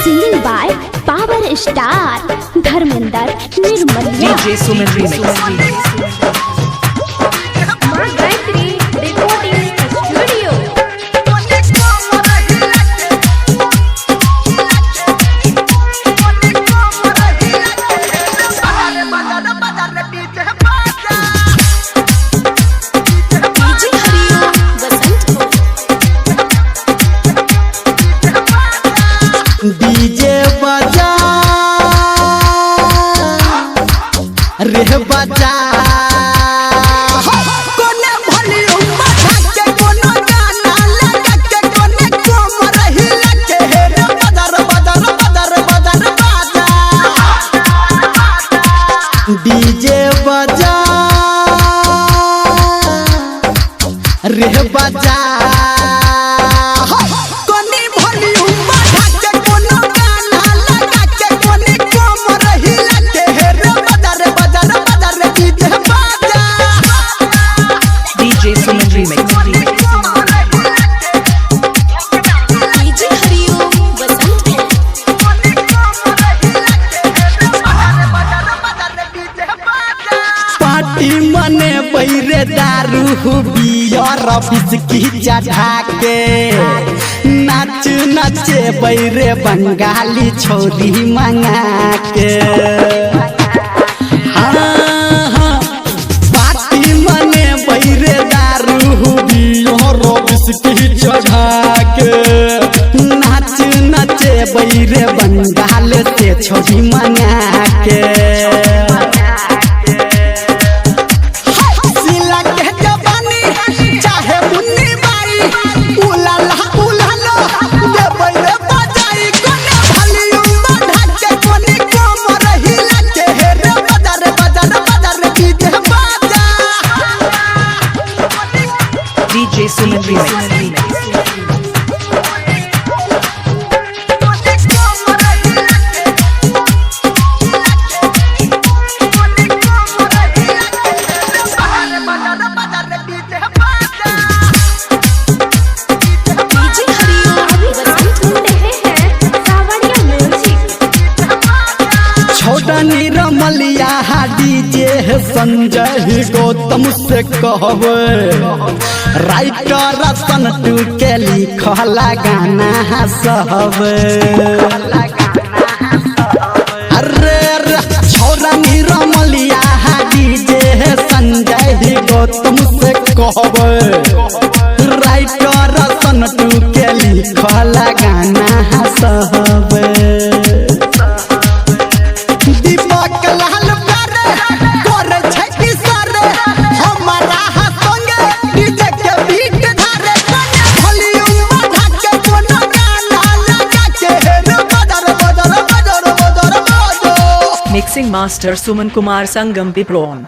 Singing by Power Star Dharmender Nirmaliya. DJ Suman Remix. DJ बजा रे बजा कोने वॉल्यूम बढ़ा के कोनो गाना लगा के कोने कोमर हिला के रे बदर बदर बदर बदर बाजा डीजे बजा रे बजा DJ Suman Remix. पार्टी मने बैरे दारू बियर बिस्की चढ़ा के नाच नचे बैरे बंगाली छोरी मंगा के पार्टी मने बैरे दारू बियर बिस्की चढ़ा के नाच नचे बैरे बंगाल से छोरी मंगा के DJ Suman Remix. Nirmaliya DJ Sanjay Gautam से कहवे राइटर सन टू के लिखला गाना सहवे अरे छोरा निरमलिया डीजे संजय गौतम से कहवे राइटर सन टू के लिखला गाना सहवे Mixing Master Suman Kumar Sangam Pipron.